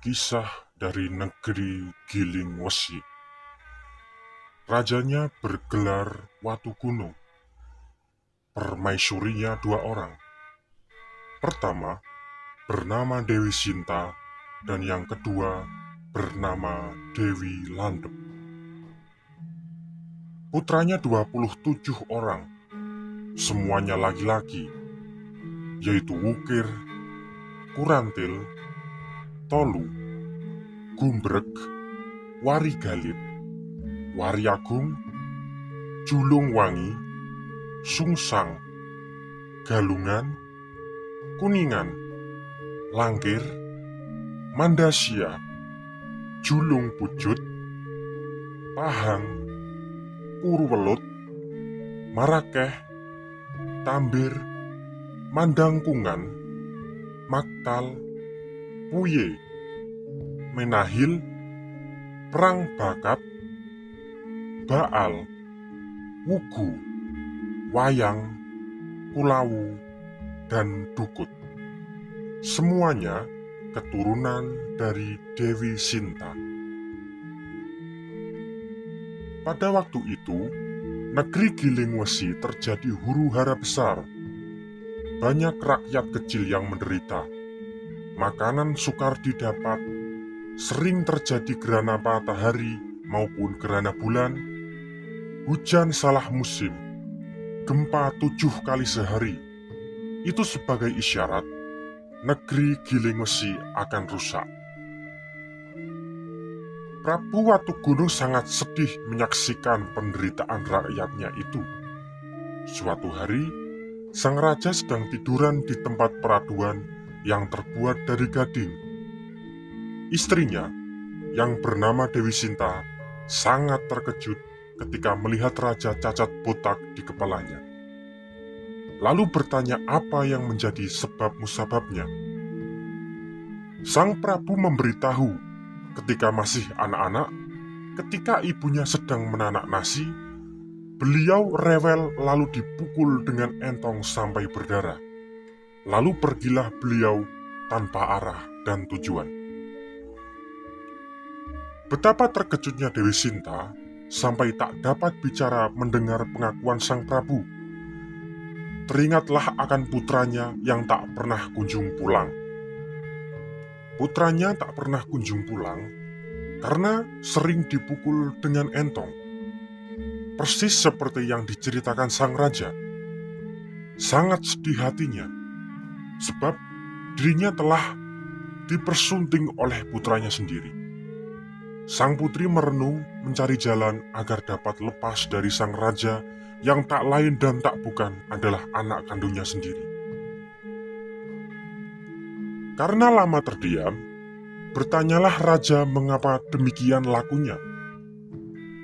Kisah dari negeri Giling Wesi. Rajanya bergelar Watu Gunung. Permaisurinya dua orang. Pertama bernama Dewi Sinta dan yang kedua bernama Dewi Landep. Putranya 27 orang, semuanya laki-laki, yaitu Wukir, Kurantil, Tolu, Gumbrek, Warigalit, Wariagung, Julungwangi, Sungsang, Galungan, Kuningan, Langkir, Mandasia, Julung Pucut, Pahang, Purwelut, Marakeh, Tambir, Mandangkungan, Maktal, Puye, Menahil, Perang Bakat, Baal, Wugu, Wayang, Kulawu, dan Dukut. Semuanya keturunan dari Dewi Sinta. Pada waktu itu, negeri Giling Wesi terjadi huru-hara besar. Banyak rakyat kecil yang menderita. Makanan sukar didapat, sering terjadi gerhana matahari maupun gerhana bulan, hujan salah musim, gempa 7 kali sehari. Itu sebagai isyarat negeri Giling Wesi akan rusak. Prabu Watu Gunung sangat sedih menyaksikan penderitaan rakyatnya itu. Suatu hari, sang raja sedang tiduran di tempat peraduan yang terbuat dari gading. Istrinya, yang bernama Dewi Sinta, sangat terkejut ketika melihat raja cacat botak di kepalanya. Lalu bertanya apa yang menjadi sebab musababnya. Sang Prabu memberitahu ketika masih anak-anak, ketika ibunya sedang menanak nasi, beliau rewel lalu dipukul dengan entong sampai berdarah. Lalu pergilah beliau tanpa arah dan tujuan. Betapa terkejutnya Dewi Sinta sampai tak dapat bicara mendengar pengakuan sang Prabu. Teringatlah akan putranya yang tak pernah kunjung pulang. Putranya tak pernah kunjung pulang karena sering dipukul dengan entong. Persis seperti yang diceritakan sang raja. Sangat sedih hatinya, sebab dirinya telah dipersunting oleh putranya sendiri. Sang putri merenung mencari jalan agar dapat lepas dari sang raja yang tak lain dan tak bukan adalah anak kandungnya sendiri. Karena lama terdiam, bertanyalah raja mengapa demikian lakunya.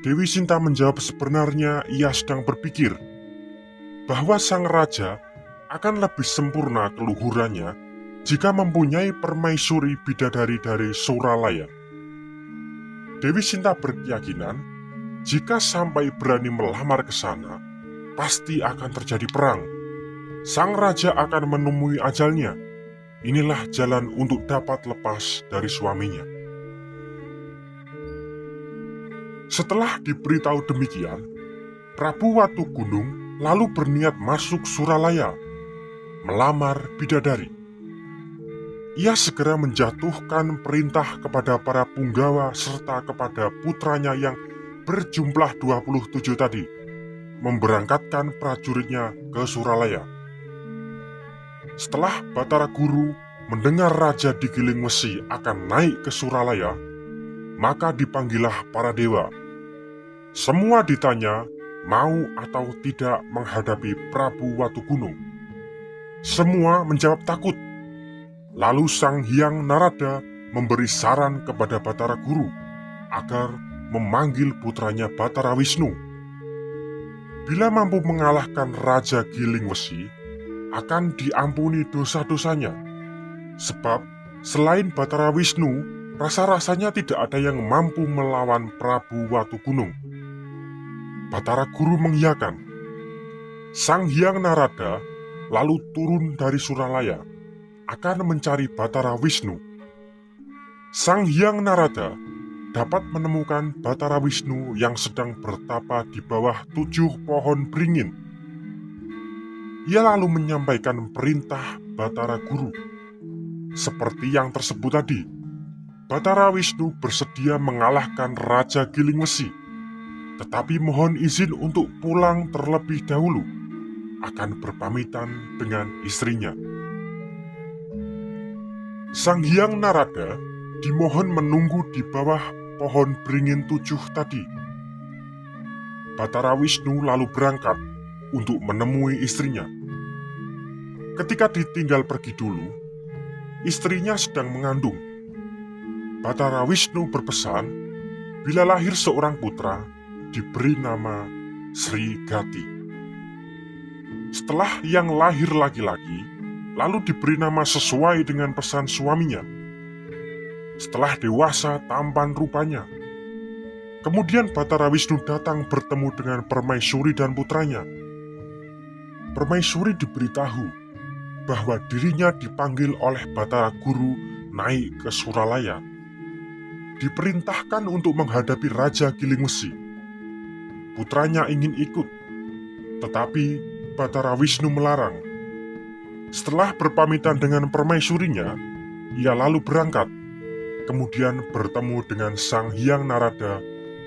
Dewi Sinta menjawab sebenarnya ia sedang berpikir bahwa sang raja akan lebih sempurna keluhurannya jika mempunyai permaisuri bidadari dari Suralaya. Dewi Sinta berkeyakinan jika sampai berani melamar ke sana, pasti akan terjadi perang. Sang raja akan menemui ajalnya. Inilah jalan untuk dapat lepas dari suaminya. Setelah diberitahu demikian, Prabu Watu Gunung lalu berniat masuk Suralaya, melamar bidadari. Ia segera menjatuhkan perintah kepada para punggawa serta kepada putranya yang berjumlah 27 tadi, memberangkatkan prajuritnya ke Suralaya. Setelah Batara Guru mendengar raja di Giling Wesi akan naik ke Suralaya, maka dipanggillah para dewa. Semua ditanya mau atau tidak menghadapi Prabu Watu Gunung. Semua menjawab takut. Lalu Sang Hyang Narada memberi saran kepada Batara Guru agar memanggil putranya Batara Wisnu. Bila mampu mengalahkan Raja Giling Wesi, akan diampuni dosa-dosanya. Sebab selain Batara Wisnu, rasa-rasanya tidak ada yang mampu melawan Prabu Watu Gunung. Batara Guru mengiyakan. Sang Hyang Narada lalu turun dari Suralaya akan mencari Batara Wisnu. Sang Hyang Narada dapat menemukan Batara Wisnu yang sedang bertapa di bawah 7 pohon beringin. Ia lalu menyampaikan perintah Batara Guru. Seperti yang tersebut tadi, Batara Wisnu bersedia mengalahkan Raja Giling Wesi, tetapi mohon izin untuk pulang terlebih dahulu, akan berpamitan dengan istrinya. Sang Hyang Narada dimohon menunggu di bawah pohon beringin 7 tadi. Batara Wisnu lalu berangkat untuk menemui istrinya. Ketika ditinggal pergi dulu, istrinya sedang mengandung. Batara Wisnu berpesan, bila lahir seorang putra, diberi nama Sri Gati. Setelah yang lahir laki-laki, lalu diberi nama sesuai dengan pesan suaminya. Setelah dewasa tampan rupanya. Kemudian Batara Wisnu datang bertemu dengan Permaisuri dan putranya. Permaisuri diberitahu bahwa dirinya dipanggil oleh Batara Guru naik ke Suralaya. Diperintahkan untuk menghadapi Raja Giling Wesi. Putranya ingin ikut, tetapi Batara Wisnu melarang. Setelah berpamitan dengan permaisurinya, ia lalu berangkat, kemudian bertemu dengan Sang Hyang Narada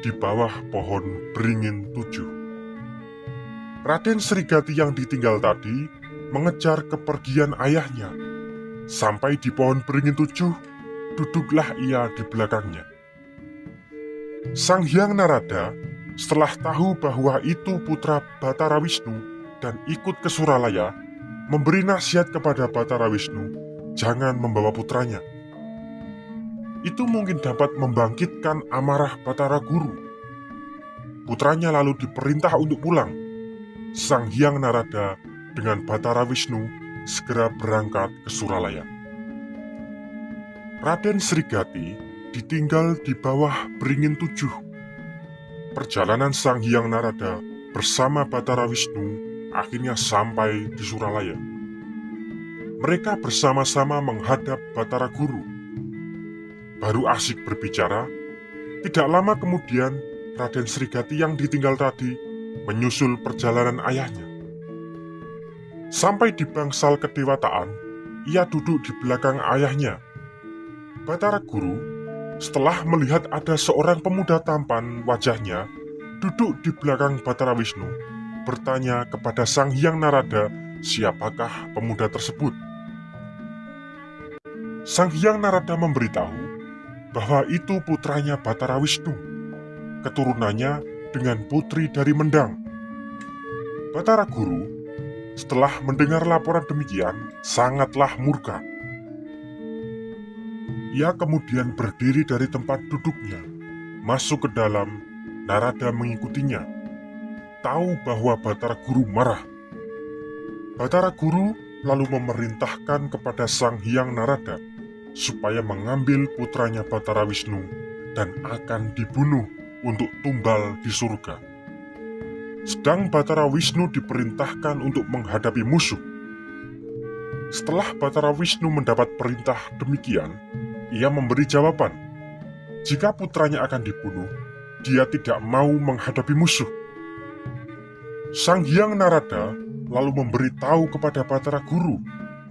di bawah pohon beringin 7. Raden Srigati yang ditinggal tadi mengejar kepergian ayahnya. Sampai di pohon beringin 7, duduklah ia di belakangnya. Sang Hyang Narada setelah tahu bahwa itu putra Batara Wisnu dan ikut ke Suralaya, memberi nasihat kepada Batara Wisnu jangan membawa putranya. Itu mungkin dapat membangkitkan amarah Batara Guru. Putranya lalu diperintah untuk pulang. Sang Hyang Narada dengan Batara Wisnu segera berangkat ke Suralaya. Raden Srigati ditinggal di bawah beringin 7. Perjalanan Sang Hyang Narada bersama Batara Wisnu akhirnya sampai di Suralaya. Mereka bersama-sama menghadap Batara Guru. Baru asik berbicara, tidak lama kemudian Raden Srigati yang ditinggal tadi menyusul perjalanan ayahnya. Sampai di bangsal kedewataan, ia duduk di belakang ayahnya. Batara Guru, setelah melihat ada seorang pemuda tampan wajahnya duduk di belakang Batara Wisnu, bertanya kepada Sang Hyang Narada siapakah pemuda tersebut. Sang Hyang Narada memberitahu bahwa itu putranya Batara Wisnu, keturunannya dengan putri dari Mendang. Batara Guru setelah mendengar laporan demikian sangatlah murka. Ia kemudian berdiri dari tempat duduknya, masuk ke dalam. Narada mengikutinya, tahu bahwa Batara Guru marah. Batara Guru lalu memerintahkan kepada Sang Hyang Narada supaya mengambil putranya Batara Wisnu dan akan dibunuh untuk tumbal di surga. Sedang Batara Wisnu diperintahkan untuk menghadapi musuh. Setelah Batara Wisnu mendapat perintah demikian, ia memberi jawaban. Jika putranya akan dibunuh, dia tidak mau menghadapi musuh. Sang Hyang Narada lalu memberitahu kepada Batara Guru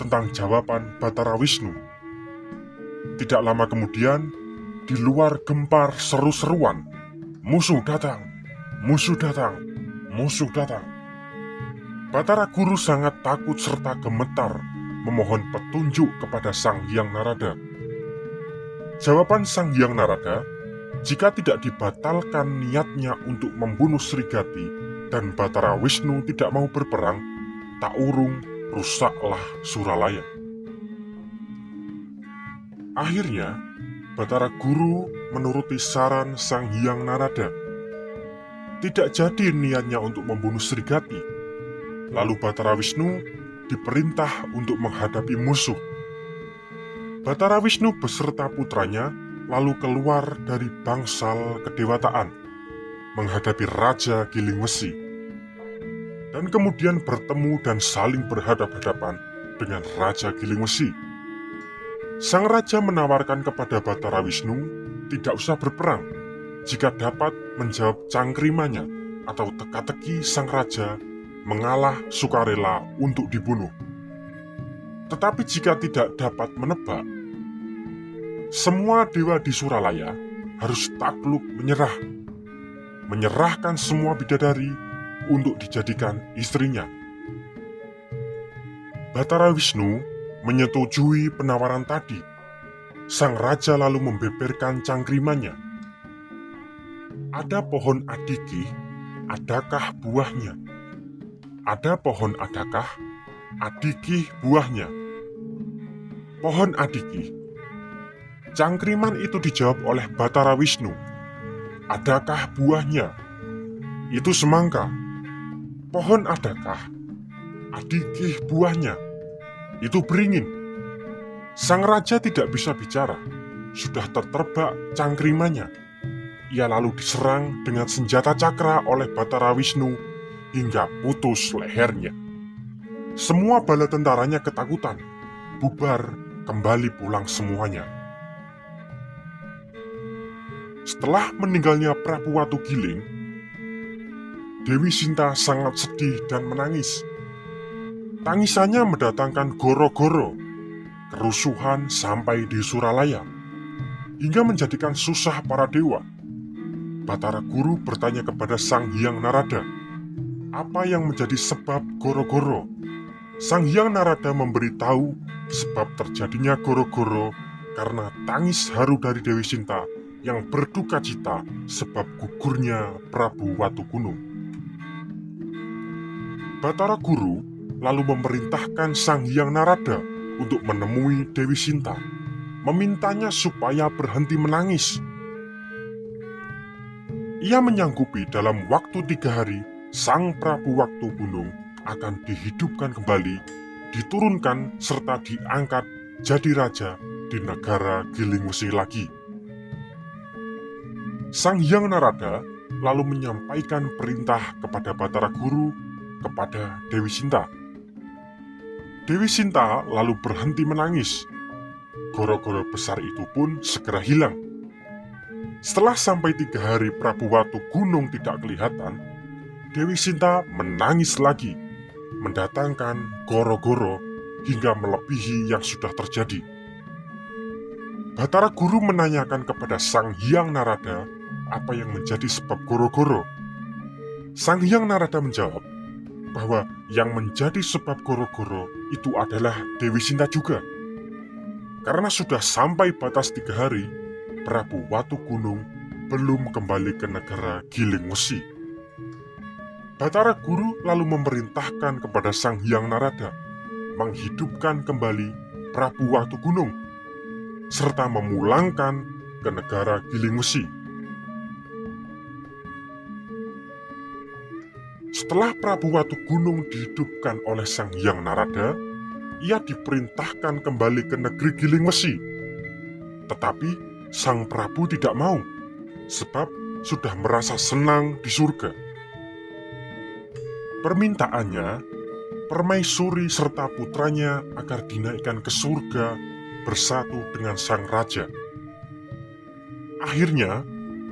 tentang jawaban Batara Wisnu. Tidak lama kemudian, di luar gempar seru-seruan, "Musuh datang! Musuh datang! Musuh datang!" Batara Guru sangat takut serta gemetar memohon petunjuk kepada Sang Hyang Narada. Jawaban Sang Hyang Narada, jika tidak dibatalkan niatnya untuk membunuh Srigati dan Batara Wisnu tidak mau berperang, tak urung rusaklah Suralaya. Akhirnya, Batara Guru menuruti saran Sang Hyang Narada. Tidak jadi niatnya untuk membunuh Srigati. Lalu Batara Wisnu diperintah untuk menghadapi musuh. Batara Wisnu beserta putranya lalu keluar dari bangsal kedewataan, menghadapi Raja Giling Wesi, dan kemudian bertemu dan saling berhadap-hadapan dengan Raja Giling Wesi. Sang raja menawarkan kepada Batara Wisnu tidak usah berperang jika dapat menjawab cangkrimannya atau teka-teki sang raja mengalah sukarela untuk dibunuh. Tetapi jika tidak dapat menebak, semua dewa di Suralaya harus takluk menyerahkan semua bidadari untuk dijadikan istrinya. Batara Wisnu menyetujui penawaran tadi. Sang raja lalu membeberkan cangkrimannya. Ada pohon adikih, adakah buahnya? Ada pohon adakah, adikih buahnya? Pohon adikih. Cangkriman itu dijawab oleh Batara Wisnu. Adakah buahnya? Itu semangka. Pohon adakah, adikih buahnya? Itu beringin. Sang raja tidak bisa bicara. Sudah terterbak cangkrimannya. Ia lalu diserang dengan senjata cakra oleh Batara Wisnu hingga putus lehernya. Semua bala tentaranya ketakutan. Bubar, kembali pulang semuanya. Setelah meninggalnya Prabu Watugiling, Dewi Sinta sangat sedih dan menangis. Tangisannya mendatangkan goro-goro, kerusuhan sampai di Suralaya, hingga menjadikan susah para dewa. Batara Guru bertanya kepada Sang Hyang Narada, apa yang menjadi sebab goro-goro? Sang Hyang Narada memberitahu sebab terjadinya goro-goro karena tangis haru dari Dewi Sinta yang berduka cita sebab gugurnya Prabu Watugunung. Batara Guru lalu memerintahkan Sang Hyang Narada untuk menemui Dewi Sinta, memintanya supaya berhenti menangis. Ia menyanggupi dalam waktu 3 hari Sang Prabu Watugunung akan dihidupkan kembali, diturunkan serta diangkat jadi raja di negara Gilingwesi lagi. Sang Hyang Narada lalu menyampaikan perintah kepada Batara Guru kepada Dewi Sinta. Dewi Sinta lalu berhenti menangis. Goro-goro besar itu pun segera hilang. Setelah sampai 3 hari Prabu Watugunung tidak kelihatan, Dewi Sinta menangis lagi, mendatangkan goro-goro hingga melebihi yang sudah terjadi. Batara Guru menanyakan kepada Sang Hyang Narada apa yang menjadi sebab goro-goro. Sang Hyang Narada menjawab bahwa yang menjadi sebab goro-goro itu adalah Dewi Sinta juga. Karena sudah sampai batas 3 hari, Prabu Watugunung belum kembali ke negara Gilingwesi. Batara Guru lalu memerintahkan kepada Sang Hyang Narada menghidupkan kembali Prabu Watugunung serta memulangkan ke negara Gilingwesi. Setelah Prabu Watugunung dihidupkan oleh Sang Hyang Narada, ia diperintahkan kembali ke negeri Gilingwesi. Tetapi Sang Prabu tidak mau, sebab sudah merasa senang di surga. Permintaannya, permaisuri serta putranya agar dinaikkan ke surga bersatu dengan sang raja. Akhirnya,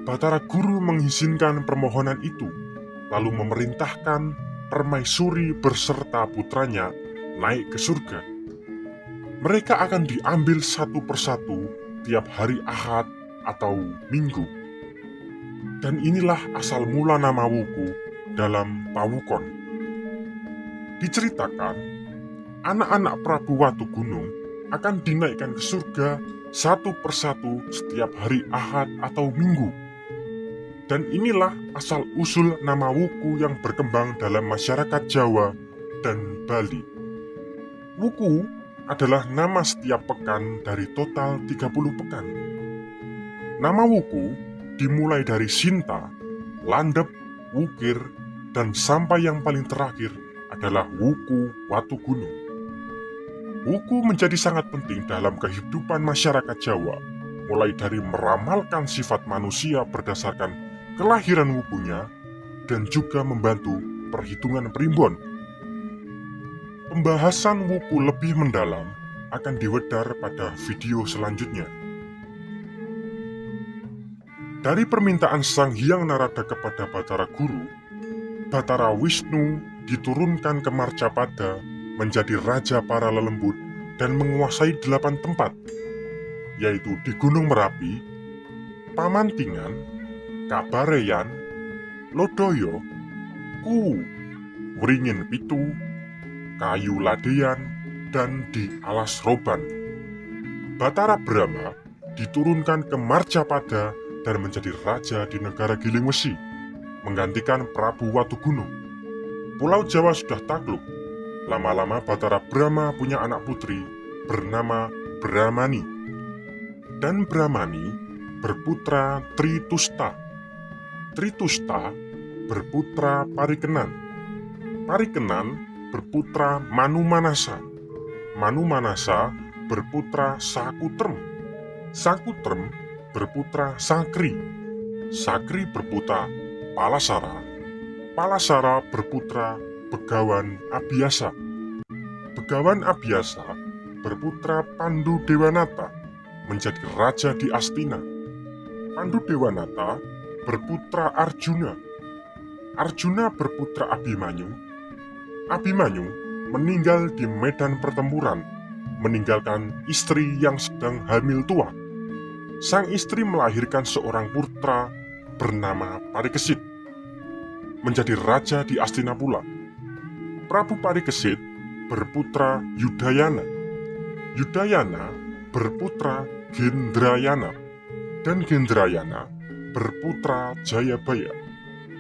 Batara Guru mengizinkan permohonan itu, lalu memerintahkan permaisuri beserta putranya naik ke surga. Mereka akan diambil satu persatu tiap hari Ahad atau Minggu. Dan inilah asal mula nama Wuku dalam Pawukon. Diceritakan, anak-anak Prabu Watugunung akan dinaikkan ke surga satu persatu setiap hari Ahad atau Minggu. Dan inilah asal-usul nama Wuku yang berkembang dalam masyarakat Jawa dan Bali. Wuku adalah nama setiap pekan dari total 30 pekan. Nama Wuku dimulai dari Sinta, Landep, Wukir, dan sampai yang paling terakhir adalah Wuku Watugunung. Wuku menjadi sangat penting dalam kehidupan masyarakat Jawa, mulai dari meramalkan sifat manusia berdasarkan kelahiran wukunya, dan juga membantu perhitungan primbon. Pembahasan wuku lebih mendalam akan diwedhar pada video selanjutnya. Dari permintaan Sang Hyang Narada kepada Batara Guru, Batara Wisnu diturunkan ke Marcapada menjadi raja para lelembut dan menguasai 8 tempat, yaitu di Gunung Merapi, Pamantingan, Kabareyan, Lodoyo, Kuwu, Wringin Pitu, Kayu Ladeyan, dan di Alas Roban. Batara Brahma diturunkan ke Marcapada dan menjadi raja di negara Giling Wesi, menggantikan Prabu Watugunung. Pulau Jawa sudah takluk. Lama-lama Batara Brahma punya anak putri bernama Brahmani. Dan Brahmani berputra Tritusta. Tritusta berputra Parikenan. Parikenan berputra Manumanasa. Manumanasa berputra Sakutrem. Sakutrem berputra Sakri. Sakri berputra Palasara. Palasara berputra Begawan Abhyasa. Begawan Abhyasa berputra Pandu Dewanata menjadi raja di Astina. Pandu Dewanata berputra Arjuna. Arjuna berputra Abimanyu. Abimanyu meninggal di medan pertempuran, meninggalkan istri yang sedang hamil tua. Sang istri melahirkan seorang putra bernama Parikesit, menjadi raja di Astina pula. Prabu Parikesit berputra Yudayana. Yudayana berputra Gendrayana, dan Gendrayana berputra Jayabaya.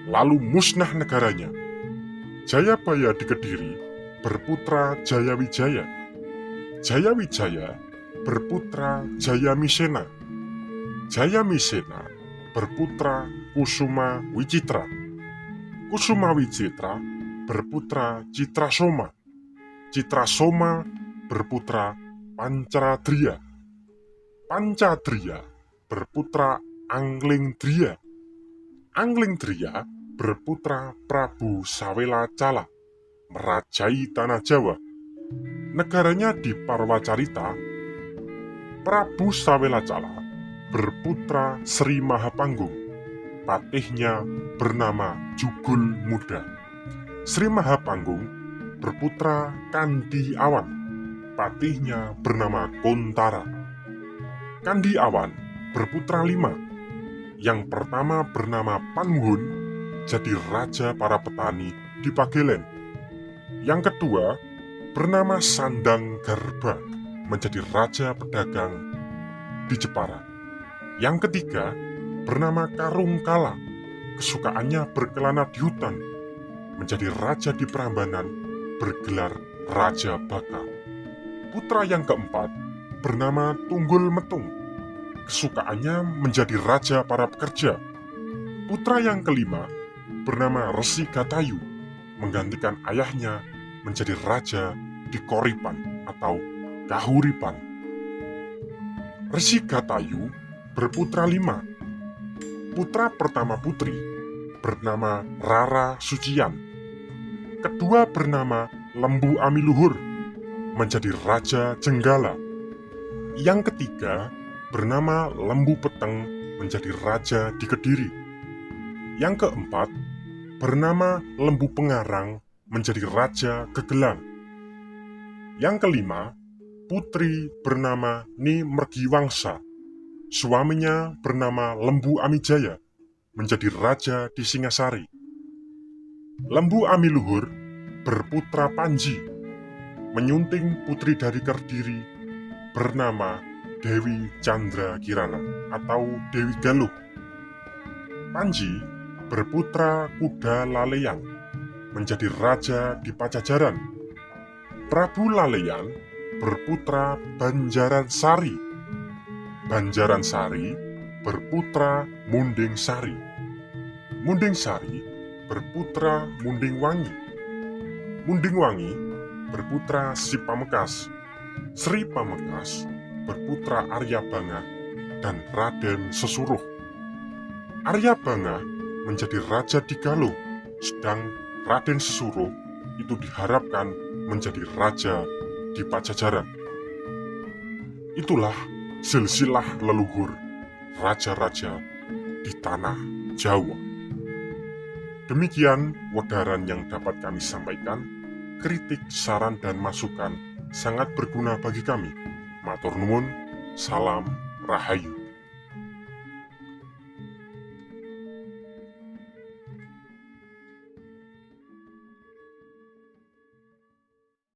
Lalu musnah negaranya. Jayabaya di Kediri berputra Jayawijaya. Jayawijaya berputra Jayamisena. Jayamisena berputra Kusuma Wicitra. Kusuma Wicitra berputra Citrasoma. Citrasoma berputra Pancadriya. Pancadriya berputra Anglingdriya. Anglingdriya berputra Prabu Sawela Cala, merajai tanah Jawa. Negaranya di Parwacarita. Prabu Sawela Cala berputra Sri Mahapanggung. Patihnya bernama Jugul Muda. Sri Mahapanggung berputra Kandi Awan. Patihnya bernama Kontara. Kandi Awan berputra 5. Yang pertama bernama Panmuhun, jadi raja para petani di Pagelen. Yang kedua bernama Sandang Garba, menjadi raja pedagang di Jepara. Yang ketiga bernama Karungkala, kesukaannya berkelana di hutan, menjadi raja di Prambanan, bergelar Raja Baka. Putra yang keempat bernama Tunggul Metung, kesukaannya menjadi raja para pekerja. Putra yang kelima bernama Resi Gatayu, menggantikan ayahnya menjadi raja di Koripan atau Kahuripan. Resi Gatayu berputra 5. Putra pertama putri bernama Rara Sucian. Kedua bernama Lembu Amiluhur, menjadi raja Jenggala. Yang ketiga bernama Lembu Peteng, menjadi raja di Kediri. Yang keempat bernama Lembu Pengarang, menjadi raja Gegelang. Yang kelima, putri bernama Ni Mergiwangsa. Suaminya bernama Lembu Amijaya, menjadi raja di Singasari. Lembu Amiluhur berputra Panji, menyunting putri dari Kediri bernama Dewi Chandra Kirana atau Dewi Galuh. Panji berputra Kuda Laleyan, menjadi raja di Pajajaran. Prabu Laleyan berputra Banjaran Sari. Banjaran Sari berputra Munding Sari. Munding Sari berputra Munding Wangi. Munding Wangi berputra Sri Pamekas. Sri Pamekas berputra Arya Banga dan Raden Sesuruh. Arya Banga menjadi raja di Galuh, sedang Raden Sesuruh itu diharapkan menjadi raja di Pajajaran. Itulah silsilah leluhur raja-raja di tanah Jawa. Demikian wedaran yang dapat kami sampaikan. Kritik, saran, dan masukan sangat berguna bagi kami. Matur nuwun, salam rahayu.